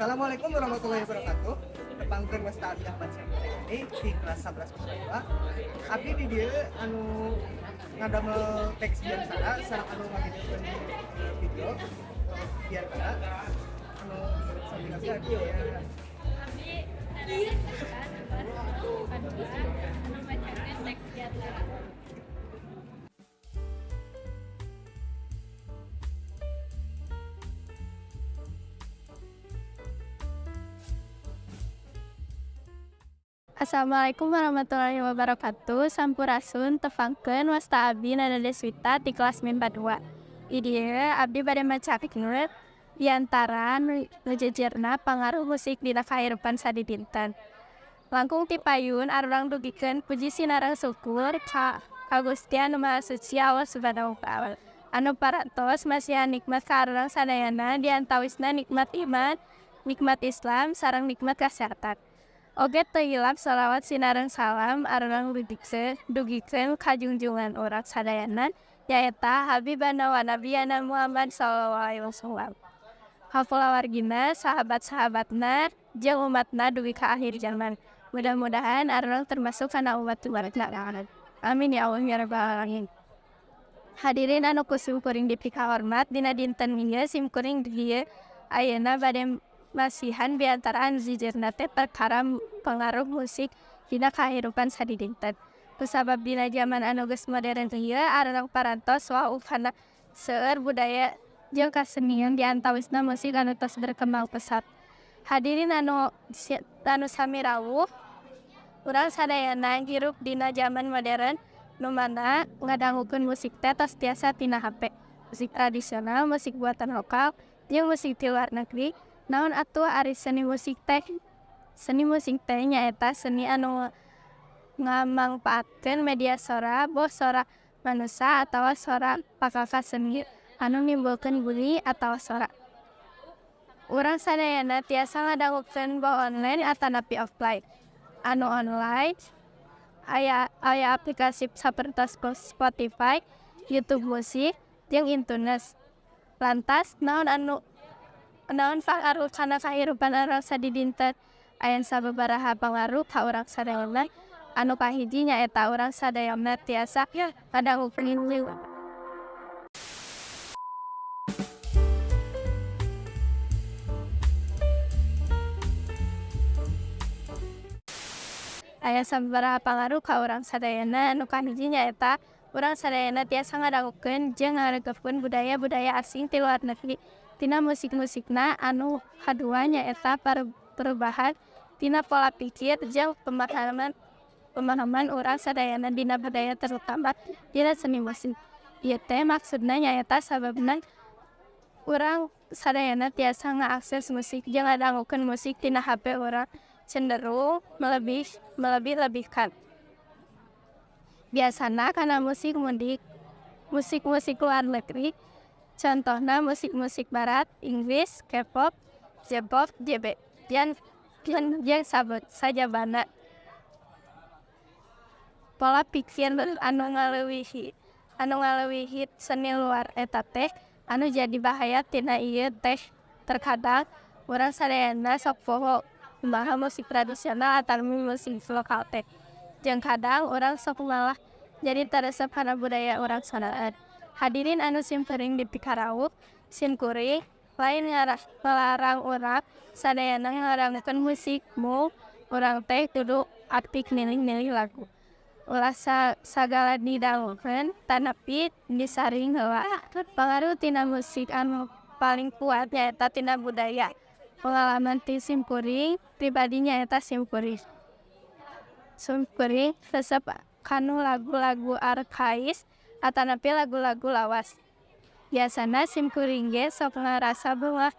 Assalamualaikum warahmatullahi wabarakatuh. Tepangkeun Westa Abdi Ahmad ini di kelas 11 Abdi di dieu ngadamel teks biasa sareng ngavideokeun video biar sambil abdi ya. Abdi tadi kan kelas 2 membacakan teks biasa. Assalamualaikum warahmatullahi wabarakatuh. Sampurasun tepangkeun Wasta Abdi Nada Deswita di kelas MIPA 2. Ieu abdi bade macakeun di antara nu jejerna pangaruh musik dina kahirupan sadidinten. Langkung ti payun arurang dugikeun puji sinareng syukur ka Gusti Anu Maha Suci Allah Subhanahu wa taala. Anu parantos masihan nikmat ka arurang sadayana di antawisna nikmat iman, nikmat Islam sareng nikmat kasehatan. Oge teu hilap shalawat sinareng salam arurang dugikeun ka junjungan urang sadayana nyaeta Habibana wa Nabiyana Muhammad sallallahu alaihi wasallam. Hafulah wargina, sahabat-sahabatna, jeung umatna dugi ka akhir zaman. Mudah-mudahan arurang termasuk kana umat umatna. Amin ya Allah ya rabbal alamin. Hadirin anu kusum kuring dipika hormat dina dinten ieu simkuring dieu ayeuna bade masihan biantaraan zijerna teh perkara pengaruh musik dina kahirupan sadidinten. Kusabab dina zaman anu geus modern ieu arurang parantos kana seueur budaya jeung kasenian di antawisna musik anu tos berkembang pesat. Hadirin anu sami rawuh, urang sadayana hirup dina zaman modern nu mana ngadangukeun musik teh tos tiasa tina HP. Musik tradisional, musik buatan lokal, jeung musik ti luar negeri. Naon atuh ari seni musik teh? Seni musik teh nyaeta seni anu ngamangpaatkeun media sora, boh sora manusia atawa sora pakaka seni anu nimbulkeun bunyi atawa sora. Urang sadayana tiasa ngadangukeun boh online atanapi offline. Anu online aya aplikasi sapertos Spotify, YouTube Musik, jeung Intunes. Lantas naon pangaruh kana kahirupan urang sadidinten? Aya sababaraha pangaruh ka urang sadayana. Anu kahiji nyaeta urang sadayana tiasa ngadangukeun liwat aya sababaraha pangaruh ka urang sadayana. Anu kahiji nyaeta urang sadayana tiasa ngadangukeun jeung ngaregepkeun budaya-budaya asing ti luar negeri tina musik-musikna. Anu kadua nyaeta perubahan tina pola pikir jeung pemahaman urang sadayana dina budaya terutama dina seni musik. Ieu teh maksudna nyaeta sababna urang sadayana tiasa ngaakses musik jeung ngadangukeun musik tina HP urang cenderung melebih-lebihkan. Biasana kana musik luar negeri, contohna musik-musik barat, Inggris, K-pop, J-pop, jeung sajabana. Pola pikir anu ngaleuwih seni luar eta teh anu jadi bahaya tina ieu teh terkadang urang sadayana sok poho kumaha musik tradisional atawa musik lokal teh. Jeung kadang urang sok malah jadi taresep kana budaya urang sorangan. Hadirin anu simkuring dipika rawuh, simkuring lain melarang urang sadayana ngarangukeun musik mung urang teh kudu aktif nilih-nilih lagu. Ulah sagala didangukeun tanapi disaring heula. Pangaruh tina musik anu paling kuat nyaeta tina budaya. Pengalaman ti simkuring pribadi nyaeta simkuring resep kanu lagu-lagu arkais atanapi lagu-lagu lawas. Biasana simkuring ge sok ngarasa beulah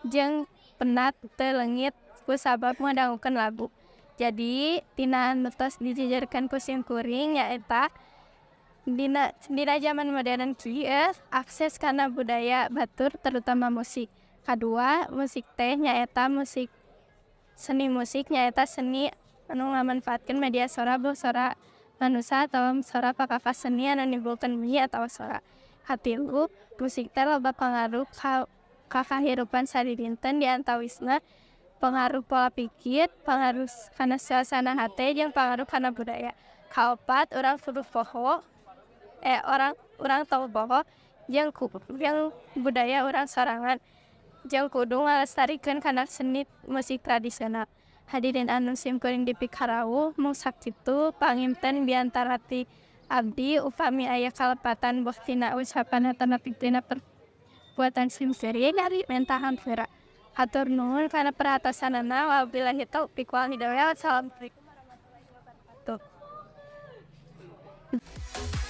jeung penat teu leungit kusabab ngadangukeun lagu. Jadi tina anu tos dijejerkeun ku simkuring nyaeta dina zaman modern kieu akses kana budaya batur terutama musik. Kadua, musik teh nyaeta seni musik nyaeta seni anu ngamanfaatkeun media sora boh sora manusia atawa sora pakaka seni anu nimbulkeun bunyi atawa sora. Katilu, musik teh loba pangaruh ka kahirupan sadidinten di antawisna pengaruh pola pikir, pengaruh karena suasana hati, yang pengaruh karena budaya. Kaopat, orang kudu poho, orang tahu poho, yang budaya orang sorangan, yang kudu ngalestarikan karena seni musik tradisional. Hadirin anu simkuring di Pikarau, mung sakitu pangimten biantarati abdi upami aya kalepatan buktina ucapan atana piktina perbuatan simkuring dari mentahan fira. Hatur nuhun kana perhatosanana wabillahi taufiq wal hidayah. Assalamualaikum warahmatullahi wabarakatuh.